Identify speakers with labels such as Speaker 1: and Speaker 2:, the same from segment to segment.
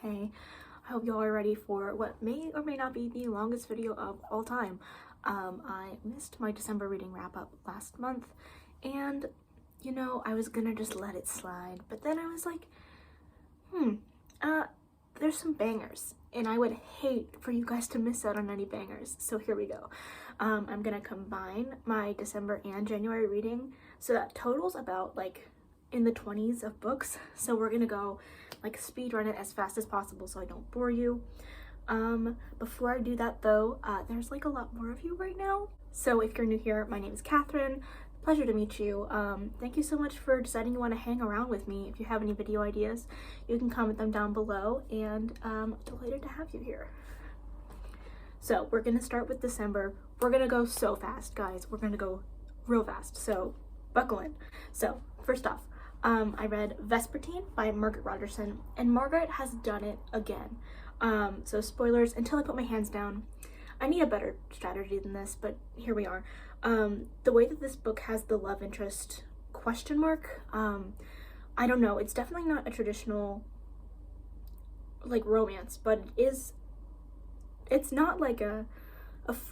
Speaker 1: Hey, I hope y'all are ready for what may or may not be the longest video of all time. I missed my December reading wrap-up last month, and I was gonna just let it slide, but then I was like, there's some bangers, and I would hate for you guys to miss out on any bangers, so here we go. I'm gonna combine my December and January reading, so that totals about like in the 20s of books, so we're gonna go like speed run it as fast as possible so I don't bore you. Before I do that though, there's like a lot more of you right now, so if you're new here, my name is Catherine. Pleasure to meet you. Thank you so much for deciding you want to hang around with me. If you have any video ideas, you can comment them down below, and delighted to have you here. So we're gonna start with December. We're gonna go so fast, guys. We're gonna go real fast, so buckle in. So first off, I read Vespertine by Margaret Rogerson, and Margaret has done it again. So spoilers until I put my hands down. I need a better strategy than this, but here we are. The way that this book has the love interest question mark, I don't know, it's definitely not a traditional like romance, but it's not like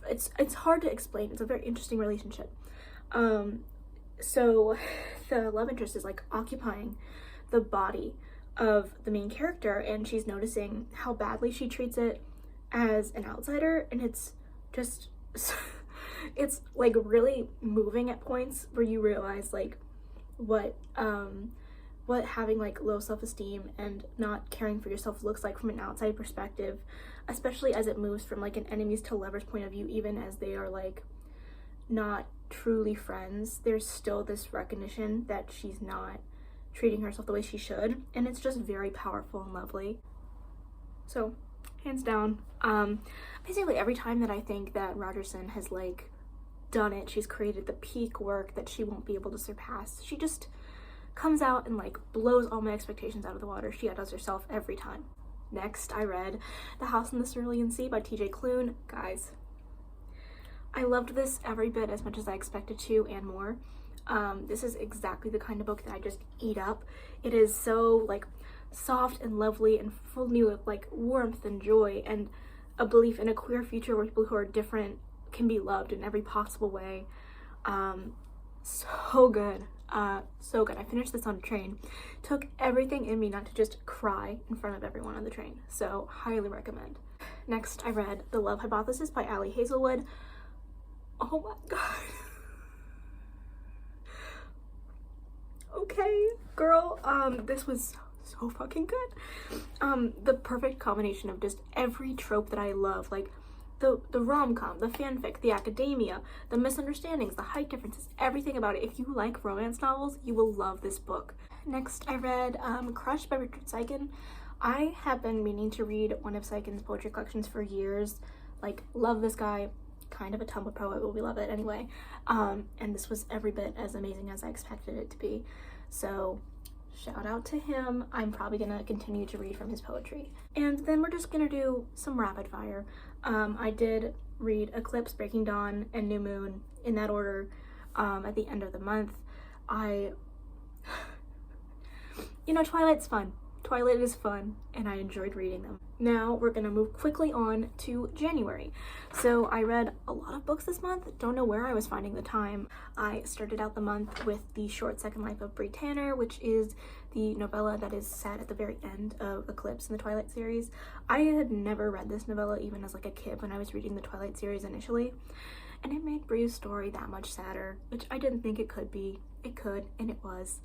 Speaker 1: it's hard to explain. It's a very interesting relationship. So the love interest is like occupying the body of the main character, and she's noticing how badly she treats it as an outsider, and it's just it's like really moving at points where you realize like what having like low self-esteem and not caring for yourself looks like from an outside perspective, especially as it moves from like an enemies to lovers point of view. Even as they are like not truly friends, there's still this recognition that she's not treating herself the way she should, and it's just very powerful and lovely. So hands down, basically every time that I think that Rogerson has like done it, she's created the peak work that she won't be able to surpass, she just comes out and like blows all my expectations out of the water. She outdoes herself every time. Next, I read The House in the Cerulean Sea by TJ Klune. Guys, I loved this every bit as much as I expected to and more. This is exactly the kind of book that I just eat up. It is so like soft and lovely and full of new like warmth and joy and a belief in a queer future where people who are different can be loved in every possible way. So good. So good. I finished this on a train. Took everything in me not to just cry in front of everyone on the train, so highly recommend. Next, I read The Love Hypothesis by Ali Hazelwood. Oh my god. Okay, girl, this was so fucking good. The perfect combination of just every trope that I love, like the rom-com, the fanfic, the academia, the misunderstandings, the height differences, everything about it. If you like romance novels, you will love this book. Next, I read Crushed by Richard Seiken. I have been meaning to read one of Seiken's poetry collections for years. Like, love this guy. Kind of a Tumblr poet, but we love it anyway. And this was every bit as amazing as I expected it to be. So shout out to him. I'm probably gonna continue to read from his poetry. And then we're just gonna do some rapid fire. I did read Eclipse, Breaking Dawn, and New Moon in that order at the end of the month. Twilight's fun. Twilight is fun, and I enjoyed reading them. Now we're gonna move quickly on to January. So I read a lot of books this month. Don't know where I was finding the time. I started out the month with The Short Second Life of Bree Tanner, which is the novella that is set at the very end of Eclipse in the Twilight series. I had never read this novella even as like a kid when I was reading the Twilight series initially, and it made Bree's story that much sadder, which I didn't think it could be. It could, and it was.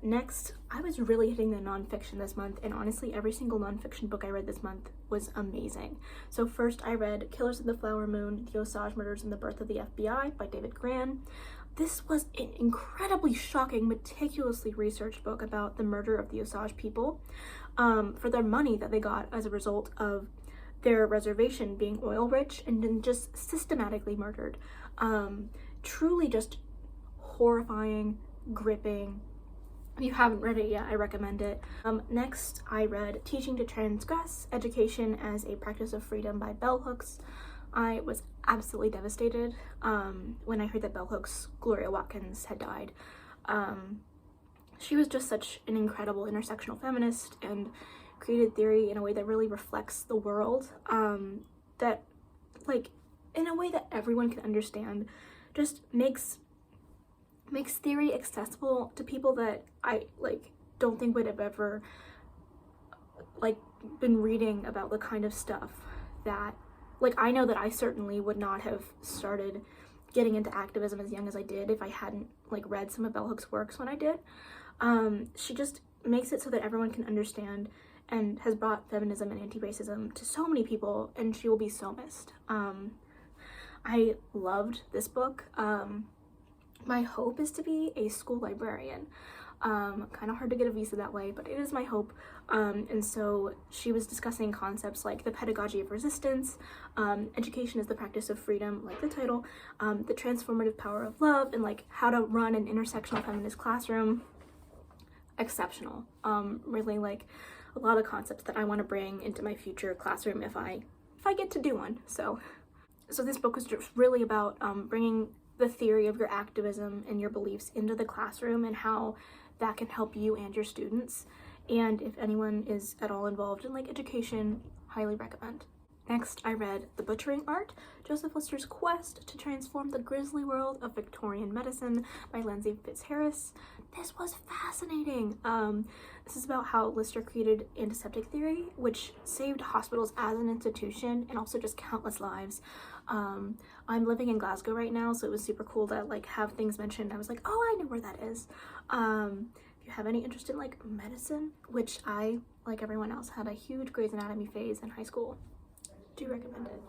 Speaker 1: Next, I was really hitting the nonfiction this month, and honestly every single nonfiction book I read this month was amazing. So first I read Killers of the Flower Moon, The Osage Murders and the Birth of the FBI by David Grann. This was an incredibly shocking, meticulously researched book about the murder of the Osage people for their money that they got as a result of their reservation being oil rich and then just systematically murdered. Truly just horrifying, gripping. If you haven't read it yet, I recommend it. Next, I read Teaching to Transgress, Education as a Practice of Freedom by Bell Hooks. I was absolutely devastated when I heard that Bell Hooks' Gloria Watkins had died. She was just such an incredible intersectional feminist and created theory in a way that really reflects the world, that like in a way that everyone can understand, just makes theory accessible to people that I like don't think would have ever like been reading about the kind of stuff that, like, I know that I certainly would not have started getting into activism as young as I did if I hadn't like read some of Bell Hooks' works when I did. She just makes it so that everyone can understand, and has brought feminism and anti-racism to so many people, and she will be so missed. I loved this book. My hope is to be a school librarian. Kind of hard to get a visa that way, but it is my hope. And so she was discussing concepts like the pedagogy of resistance, education is the practice of freedom, like the title, the transformative power of love, and like how to run an intersectional feminist classroom. Exceptional. Really like a lot of concepts that I want to bring into my future classroom if I get to do one. So this book was just really about bringing the theory of your activism and your beliefs into the classroom, and how that can help you and your students. And if anyone is at all involved in like education, highly recommend. Next, I read The Butchering Art, Joseph Lister's Quest to Transform the Grisly World of Victorian Medicine by Lindsay Fitzharris. This was fascinating. This is about how Lister created antiseptic theory, which saved hospitals as an institution and also just countless lives. I'm living in Glasgow right now, so it was super cool to like have things mentioned. I was like, oh, I know where that is. If you have any interest in like medicine, which I, like everyone else, had a huge Grey's Anatomy phase in high school, do recommend it.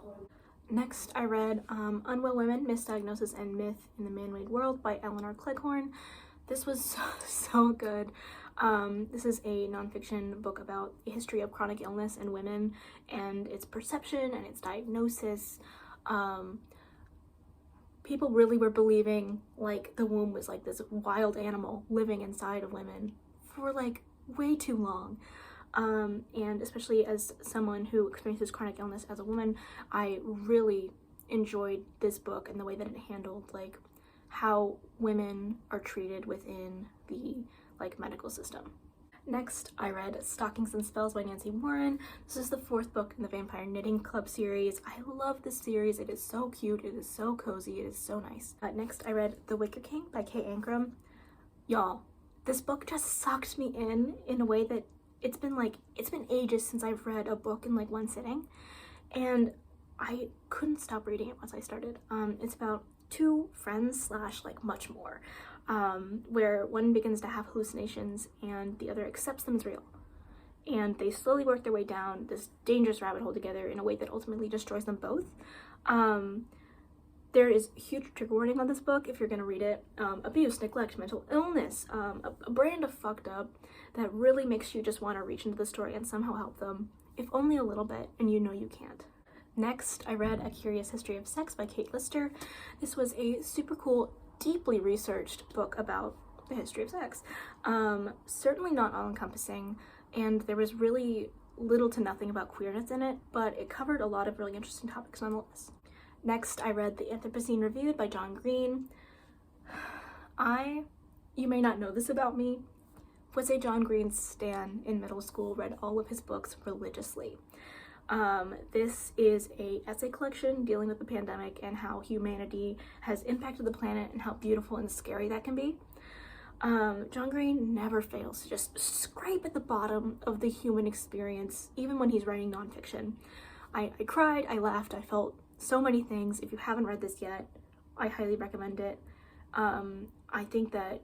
Speaker 1: Next, I read Unwell Women, Misdiagnosis and Myth in the Man-Made World by Eleanor Cleghorn. This was so good. This is a nonfiction book about the history of chronic illness in women and its perception and its diagnosis. People really were believing like the womb was like this wild animal living inside of women for like way too long. And especially as someone who experiences chronic illness as a woman, I really enjoyed this book and the way that it handled like how women are treated within the like medical system. Next, I read Stockings and Spells by Nancy Warren. This is the 4th book in the Vampire Knitting Club series. I love this series. It is so cute. It is so cozy. It is so nice. Next, I read The Wicker King by Kay Ankrum. Y'all, this book just sucked me in a way that it's been ages since I've read a book in like one sitting, and I couldn't stop reading it once I started. It's about 2 friends / like much more, where one begins to have hallucinations and the other accepts them as real, and they slowly work their way down this dangerous rabbit hole together in a way that ultimately destroys them both. There is huge trigger warning on this book if you're gonna read it. Abuse, neglect, mental illness, a brand of fucked up that really makes you just want to reach into the story and somehow help them, if only a little bit, and you know you can't. Next, I read A Curious History of Sex by Kate Lister. This was a super cool, deeply researched book about the history of sex. Certainly not all-encompassing, and there was really little to nothing about queerness in it, but it covered a lot of really interesting topics nonetheless. Next, I read The Anthropocene Reviewed by John Green. You may not know this about me, was a John Green stan in middle school, read all of his books religiously. This is a essay collection dealing with the pandemic and how humanity has impacted the planet and how beautiful and scary that can be. John Green never fails to just scrape at the bottom of the human experience, even when he's writing nonfiction. I cried, I laughed, I felt so many things. If you haven't read this yet, I highly recommend it. I think that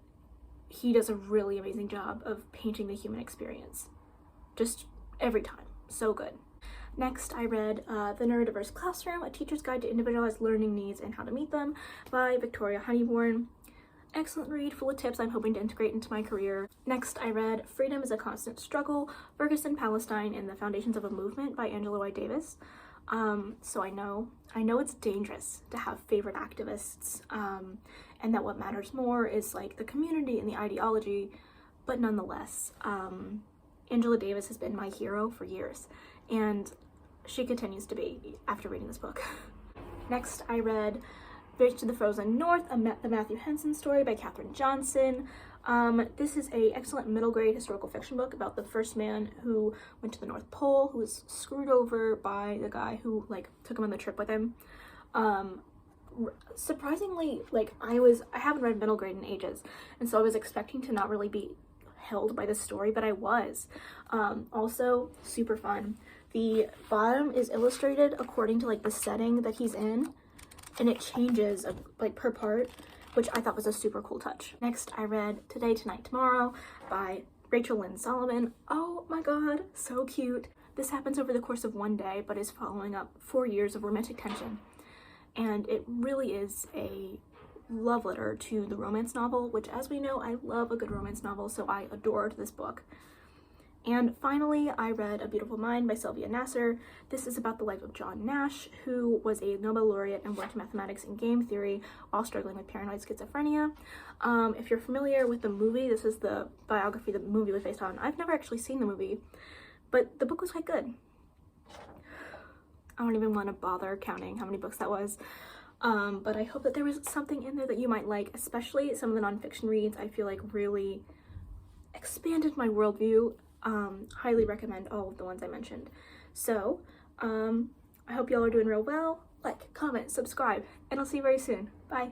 Speaker 1: he does a really amazing job of painting the human experience. Just every time. So good. Next, I read The Neurodiverse Classroom, A Teacher's Guide to Individualized Learning Needs and How to Meet Them by Victoria Honeyborn. Excellent read, full of tips I'm hoping to integrate into my career. Next, I read Freedom is a Constant Struggle, Ferguson, Palestine, and the Foundations of a Movement by Angela White Davis. So I know it's dangerous to have favorite activists, and that what matters more is like the community and the ideology, but nonetheless, Angela Davis has been my hero for years, and she continues to be after reading this book. Next, I read Bridge to the Frozen North, the Matthew Henson story by Katherine Johnson. This is a excellent middle grade historical fiction book about the first man who went to the North Pole, who was screwed over by the guy who like took him on the trip with him. Surprisingly, like I haven't read middle grade in ages, and so I was expecting to not really be held by the story, but I was. Also super fun. The bottom is illustrated according to like the setting that he's in, and it changes like per part, which I thought was a super cool touch. Next, I read Today, Tonight, Tomorrow by Rachel Lynn Solomon. Oh my god, so cute. This happens over the course of one day, but is following up 4 years of romantic tension. And it really is a love letter to the romance novel, which, as we know, I love a good romance novel, so I adored this book. And finally, I read A Beautiful Mind by Sylvia Nasser. This is about the life of John Nash, who was a Nobel laureate and worked in mathematics and game theory while struggling with paranoid schizophrenia. If you're familiar with the movie, this is the biography the movie was based on. I've never actually seen the movie, but the book was quite good. I don't even want to bother counting how many books that was. But I hope that there was something in there that you might like, especially some of the nonfiction reads I feel like really expanded my worldview. Highly recommend all of the ones I mentioned. So, I hope y'all are doing real well. Like, comment, subscribe, and I'll see you very soon. Bye.